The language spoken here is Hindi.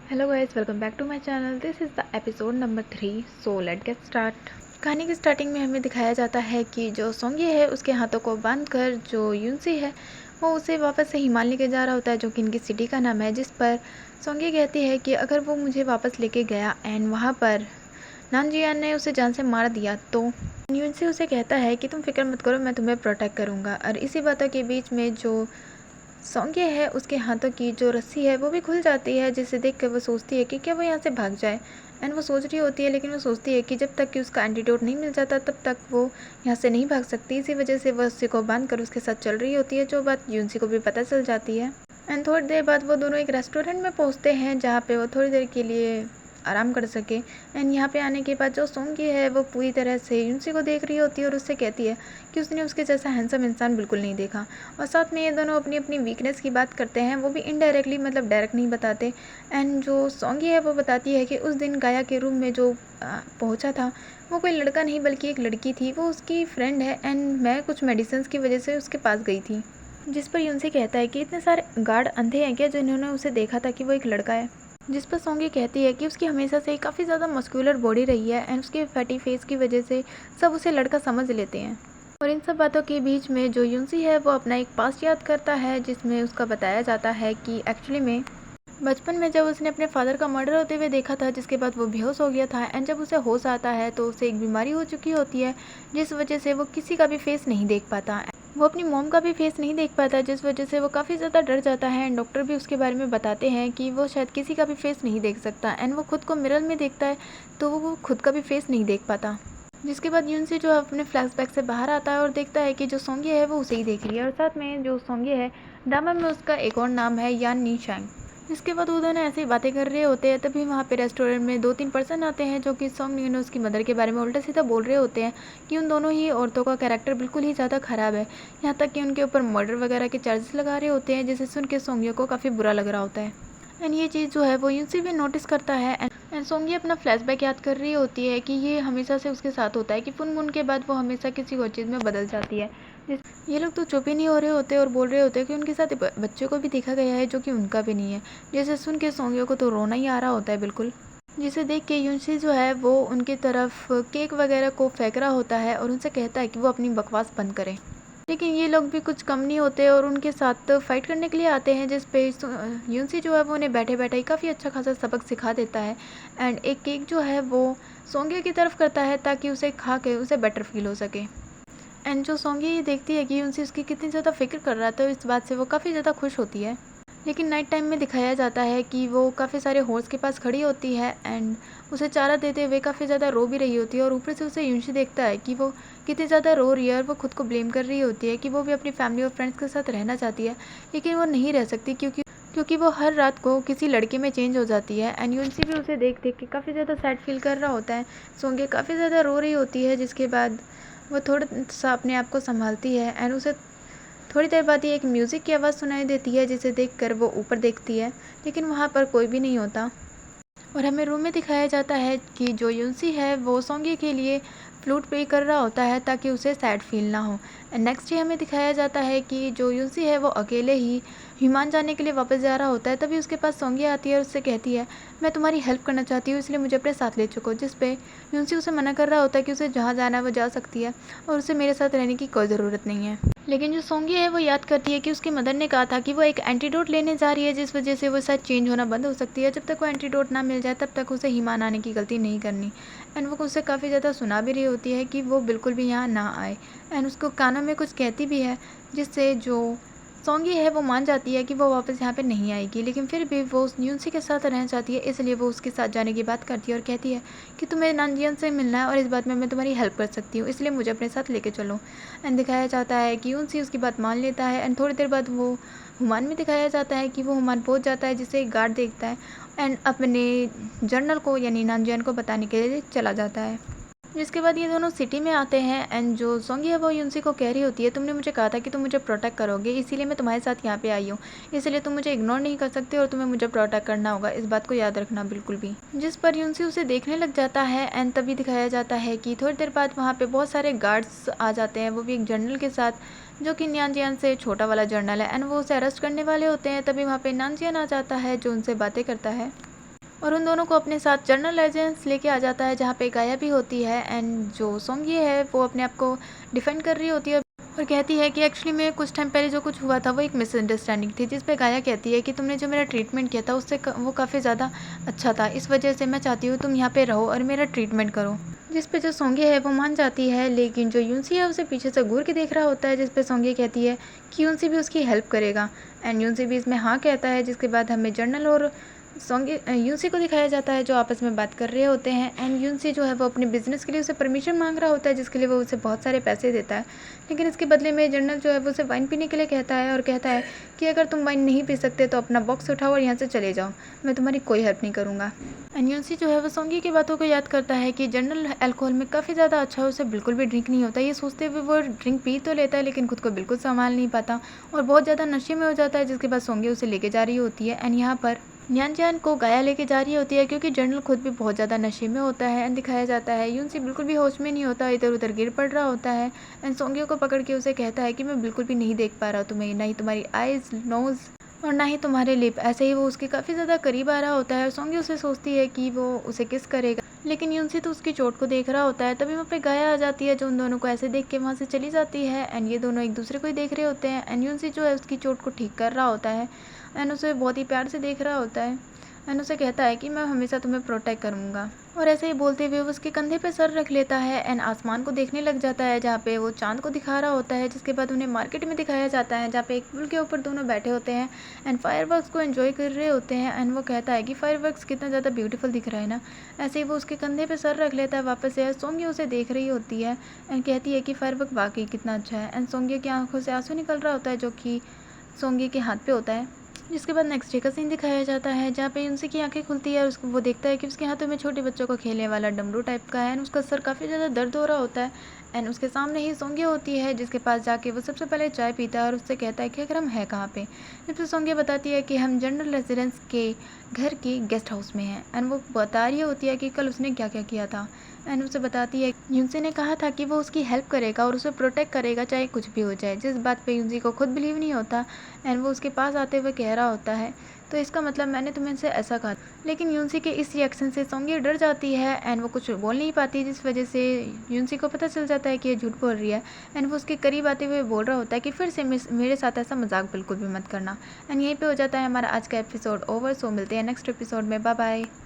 Hello guys, welcome back to my channel. This is the episode number 3। So let get start. कहानी की स्टार्टिंग में हमें दिखाया जाता है कि जो सोंगी है उसके हाथों को बांधकर जो यूनसी है वो उसे वापस से हिमालय लेके जा रहा होता है, जो कि इनकी सिटी का नाम है। जिस पर सोंगी कहती है कि अगर वो मुझे वापस लेके गया एंड वहाँ पर नानजियान ने उसे जान से मार दिया तो यूनसी उसे कहता है कि तुम फिक्र मत करो, मैं तुम्हें प्रोटेक्ट करूँगा। और इसी बातों के बीच में जो सोंगे है उसके हाथों की जो रस्सी है वो भी खुल जाती है, जिसे देखकर वो सोचती है कि क्या वो यहाँ से भाग जाए। एंड वो सोच रही होती है, लेकिन वो सोचती है कि जब तक कि उसका एंटीडोट नहीं मिल जाता तब तक वो यहाँ से नहीं भाग सकती। इसी वजह से वो रस्सी को बांध कर उसके साथ चल रही होती है, जो बात यूनसी को भी पता चल जाती है। एंड थोड़ी देर बाद वो दोनों एक रेस्टोरेंट में पहुँचते हैं, जहाँ पे वो थोड़ी देर के लिए आराम कर सके। एंड यहाँ पे आने के बाद जो सोंगी है वो पूरी तरह से यूनसी को देख रही होती है और उससे कहती है कि उसने उसके जैसा हैंडसम इंसान बिल्कुल नहीं देखा। और साथ में ये दोनों अपनी अपनी वीकनेस की बात करते हैं, वो भी इनडायरेक्टली, मतलब डायरेक्ट नहीं बताते। एंड जो सोंगी है वो बताती है कि उस दिन गाया के रूम में जो पहुंचा था वो कोई लड़का नहीं बल्कि एक लड़की थी, वो उसकी फ्रेंड है। एंड मैं कुछ मेडिसिन की वजह से उसके पास गई थी। जिस पर यूनसी कहता है कि इतने सारे गार्ड अंधे हैं क्या जिन्होंने उसे देखा था कि वो एक लड़का है। जिस पर सोंगी कहती है कि उसकी हमेशा से काफ़ी ज़्यादा मस्कुलर बॉडी रही है एंड उसके फैटी फेस की वजह से सब उसे लड़का समझ लेते हैं। और इन सब बातों के बीच में जो यूनसी है वो अपना एक पास्ट याद करता है, जिसमें उसका बताया जाता है कि एक्चुअली में बचपन में जब उसने अपने फादर का मर्डर होते हुए देखा था, जिसके बाद वो बेहोश हो गया था। एंड जब उसे होश आता है तो उसे एक बीमारी हो चुकी होती है, जिस वजह से वो किसी का भी फेस नहीं देख पाता। वो अपनी मॉम का भी फेस नहीं देख पाता, जिस वजह से वो काफ़ी ज़्यादा डर जाता है। एंड डॉक्टर भी उसके बारे में बताते हैं कि वो शायद किसी का भी फेस नहीं देख सकता। एंड वो खुद को मिरर में देखता है तो वो खुद का भी फेस नहीं देख पाता। जिसके बाद यूनसी जो है अपने फ्लैशबैक से बाहर आता है और देखता है कि जो सोंगी है वो उसे ही देख रही है। और साथ में जो सोंगी है ड्रामा में उसका एक और नाम है यान नीशांग। इसके बाद वो दोनों ऐसे ही बातें कर रहे होते हैं, तभी वहाँ पे रेस्टोरेंट में 2-3 पर्सन आते हैं जो कि सोंग न्यून उसकी मदर के बारे में उल्टा सीधा बोल रहे होते हैं कि उन दोनों ही औरतों का कैरेक्टर बिल्कुल ही ज़्यादा ख़राब है। यहाँ तक कि उनके ऊपर मर्डर वगैरह के चार्जेस लगा रहे होते हैं, जिसे सुन के सोंगियों को काफ़ी बुरा लग रहा होता है। एंड ये चीज़ जो है वो यूनसी भी नोटिस करता है। एंड सोंगी अपना फ्लैशबैक याद कर रही होती है कि ये हमेशा से उसके साथ होता है कि फुन मुन के बाद वो हमेशा किसी और चीज़ में बदल जाती है। ये लोग तो चुप ही नहीं हो रहे होते और बोल रहे होते हैं कि उनके साथ बच्चे को भी देखा गया है जो कि उनका भी नहीं है। जैसे सुन के सोंगियों को तो रोना ही आ रहा होता है बिल्कुल। जिसे देख के यूनसी जो है वो उनकी तरफ केक वगैरह को फेंक रहा होता है और उनसे कहता है कि वो अपनी बकवास बंद करें। लेकिन ये लोग भी कुछ कम नहीं होते और उनके साथ फाइट करने के लिए आते हैं, जिस पे यूनसी जो है वो उन्हें बैठे बैठे ही काफ़ी अच्छा खासा सबक सिखा देता है। एंड एक केक जो है वो सोंगे की तरफ करता है ताकि उसे खा के उसे बेटर फील हो सके। एंड जो सोंगी ये देखती है कि यूनसी उसकी कितनी ज़्यादा फिक्र कर रहा था, तो इस बात से वो काफ़ी ज़्यादा खुश होती है। लेकिन नाइट टाइम में दिखाया जाता है कि वो काफ़ी सारे हॉर्स के पास खड़ी होती है एंड उसे चारा देते हुए काफ़ी ज़्यादा रो भी रही होती है। और ऊपर से उसे यूनसी देखता है कि वो कितनी ज़्यादा रो रही है और वो खुद को ब्लेम कर रही होती है कि वो भी अपनी फैमिली और फ्रेंड्स के साथ रहना चाहती है, लेकिन वो नहीं रह सकती क्योंकि वो हर रात को किसी लड़के में चेंज हो जाती है। एंड यूनसी भी उसे देख देख के काफ़ी ज़्यादा सैड फील कर रहा होता है। सोंगे काफ़ी ज़्यादा रो रही होती है, जिसके बाद वो थोड़ा सा अपने आप को संभालती है। एंड उसे थोड़ी देर बाद ही एक म्यूज़िक की आवाज़ सुनाई देती है, जिसे देखकर वो ऊपर देखती है, लेकिन वहाँ पर कोई भी नहीं होता। और हमें रूम में दिखाया जाता है कि जो यूनसी है वो सोंगी के लिए फ्लूट प्ले कर रहा होता है ताकि उसे सैड फील ना हो। एंड नेक्स्ट डे हमें दिखाया जाता है कि जो यूनसी है वो अकेले ही हिमान जाने के लिए वापस जा रहा होता है। तभी उसके पास सोंगी आती है और उससे कहती है मैं तुम्हारी हेल्प करना चाहती हूँ, इसलिए मुझे अपने साथ ले चुको। जिस पे यूनसी उसे मना कर रहा होता है कि उसे जहाँ जाना है वो जा सकती है और उसे मेरे साथ रहने की कोई ज़रूरत नहीं है। लेकिन जो सोंगी है वो याद करती है कि उसकी मदर ने कहा था कि वो एक एंटीडोट लेने जा रही है, जिस वजह से वो शायद चेंज होना बंद हो सकती है। जब तक वो एंटीडोट ना मिल जाए तब तक उसे हिमान आने की गलती नहीं करनी। एंड वो उससे काफ़ी ज़्यादा सुना भी रही होती है कि वो बिल्कुल भी यहाँ ना आए। एंड उसको कानों में कुछ कहती भी है, जिससे जो सोंगी है वो मान जाती है कि वो वापस यहाँ पे नहीं आएगी। लेकिन फिर भी वो उस यूनसी के साथ रहना चाहती है, इसलिए वो उसके साथ जाने की बात करती है और कहती है कि तुम्हें नानजियन से मिलना है और इस बात में मैं तुम्हारी हेल्प कर सकती हूँ, इसलिए मुझे अपने साथ लेके चलो। एंड दिखाया जाता है कि यूनसी उसकी बात मान लेता है। एंड थोड़ी देर बाद वो हुमान में दिखाया जाता है कि वो हुमान पहुँच जाता है, जिसे एक गार्ड देखता है एंड अपने जर्नल को यानी नानजियन को बताने के लिए चला जाता है। जिसके बाद ये दोनों सिटी में आते हैं एंड जो सोंगी है वो यूनसी को कह रही होती है तुमने मुझे कहा था कि तुम मुझे प्रोटेक्ट करोगे, इसीलिए मैं तुम्हारे साथ यहाँ पे आई हूँ, इसलिए तुम मुझे इग्नोर नहीं कर सकते और तुम्हें मुझे प्रोटेक्ट करना होगा, इस बात को याद रखना बिल्कुल भी। जिस पर यूनसी उसे देखने लग जाता है एंड तभी दिखाया जाता है कि थोड़ी देर बाद वहाँ पे बहुत सारे गार्ड्स आ जाते हैं, वो भी एक जर्नल के साथ, जो कि नानजियान से छोटा वाला जर्नल है। एंड वो उसे अरेस्ट करने वाले होते हैं। तभी वहाँ पे नानजियान आ जाता है जो उनसे बातें करता है। और उन दोनों को अपने साथ जर्नल एजेंट्स लेके आ जाता है, जहाँ पे गाया भी होती है। एंड जो सॉन्ग ये है वो अपने आप को डिफेंड कर रही होती है और कहती है कि एक्चुअली में कुछ टाइम पहले जो कुछ हुआ था वो एक मिसअंडरस्टैंडिंग थी, जिस पे गाया कहती है कि तुमने जो मेरा ट्रीटमेंट किया था उससे वो काफ़ी ज़्यादा अच्छा था, इस वजह से मैं चाहती हूँ तुम यहाँ पे रहो और मेरा ट्रीटमेंट करो। जिस पे जो सोंगे है वो मान जाती है, लेकिन जो यूनसी है उसे पीछे से घूर के देख रहा होता है, जिस पे सोंगे कहती है कि यूनसी भी उसकी हेल्प करेगा। एंड यूनसी भी इसमें हाँ कहता है, जिसके बाद हमें जर्नल और सोंगे यूनसी को दिखाया जाता है जो आपस में बात कर रहे होते हैं। एंड यूनसी जो है वो अपने बिजनेस के लिए उसे परमिशन मांग रहा होता है, जिसके लिए वो उसे बहुत सारे पैसे देता है, लेकिन इसके बदले में जर्नल जो है वो उसे वाइन पीने के लिए कहता है और कहता है कि अगर तुम वाइन नहीं पी सकते तो अपना बॉक्स उठाओ और यहाँ से चले जाओ, मैं तुम्हारी कोई हेल्प नहीं करूँगा। एंड यूनसी जो है वो सोंगी की बातों को याद करता है कि जर्नल अल्कोहल में काफ़ी ज़्यादा अच्छा है, उसे बिल्कुल भी ड्रिंक नहीं होता। ये सोचते हुए वो ड्रिंक पी तो लेता है लेकिन खुद को बिल्कुल संभाल नहीं पाता और बहुत ज़्यादा नशे में हो जाता है, जिसके बाद सोंगी उसे लेके जा रही होती है। एंड यहाँ पर न्यानजान को गाया लेके जा रही होती है, क्योंकि जर्नल खुद भी बहुत ज़्यादा नशे में होता है। एंड दिखाया जाता है यूनसी बिल्कुल भी होश में नहीं होता, इधर उधर गिर पड़ रहा होता है। एंड सोंगियों को पकड़ के उसे कहता है कि मैं बिल्कुल भी नहीं देख पा रहा तुम्हें, ना ही तुम्हारी आइज़, नोज़ और ना ही तुम्हारे लिप। ऐसे ही वो उसके काफ़ी ज़्यादा करीब आ रहा होता है और सोंगी उसे सोचती है कि वो उसे किस करेगा, लेकिन यूनसी तो उसकी चोट को देख रहा होता है। तभी वहाँ पे गाया आ जाती है जो उन दोनों को ऐसे देख के वहाँ से चली जाती है। एंड ये दोनों एक दूसरे को ही देख रहे होते हैं। एंड यूनसी जो है उसकी चोट को ठीक कर रहा होता है एंड उसे बहुत ही प्यार से देख रहा होता है। एंड उसे कहता है कि मैं हमेशा तुम्हें प्रोटेक्ट करूँगा। और ऐसे ही बोलते हुए वो उसके कंधे पे सर रख लेता है एंड आसमान को देखने लग जाता है, जहाँ पे वो चांद को दिखा रहा होता है। जिसके बाद उन्हें मार्केट में दिखाया जाता है, जहाँ पे एक पुल के ऊपर दोनों बैठे होते हैं एंड फायरवर्क्स को एंजॉय कर रहे होते हैं। एंड वो कहता है कि फायरवर्क्स कितना ज़्यादा ब्यूटीफुल दिख रहा है ना। ऐसे ही वो उसके कंधे पे सर रख लेता है वापस से। सोंगी उसे देख रही होती है एंड कहती है कि फायरवर्क वाकई कितना अच्छा है। एंड सोंगी की आंखों से आंसू निकल रहा होता है, जो कि सोंगी के हाथ पे होता है। जिसके बाद नेक्स्ट डे का सीन दिखाया जाता है, जहाँ पे यूनसी की आंखें खुलती है और उसको वो देखता है कि उसके हाथों में छोटे बच्चों को खेलने वाला डमरू टाइप का है एंड उसका सर काफ़ी ज़्यादा दर्द हो रहा होता है। एंड उसके सामने ही सोंगिया होती है, जिसके पास जाके वो सबसे पहले चाय पीता है और उससे कहता है कि अगर हम हैं कहाँ पे। जब से सोंगिया बताती है कि हम जनरल रेजिडेंस के घर की गेस्ट हाउस में हैं। एंड वो बता रही होती है कि कल उसने क्या क्या किया था। एंड उसे बताती है यूनसी ने कहा था कि वो उसकी हेल्प करेगा और उसे प्रोटेक्ट करेगा चाहे कुछ भी हो जाए, जिस बात पे यूनसी को खुद बिलीव नहीं होता। एंड वो उसके पास आते हुए कह रहा होता है तो इसका मतलब मैंने तुम्हें से ऐसा कहा। लेकिन यूनसी के इस रिएक्शन से सोंगी डर जाती है एंड वो कुछ बोल नहीं पाती, जिस वजह से यूनसी को पता चल जाता है कि ये झूठ बोल रही है। एंड वो उसके करीब आते हुए बोल रहा होता है कि फिर से मेरे साथ ऐसा मजाक बिल्कुल भी मत करना। एंड यहीं पे हो जाता है हमारा आज का एपिसोड ओवर। सो मिलते हैं नेक्स्ट एपिसोड में। Bye bye.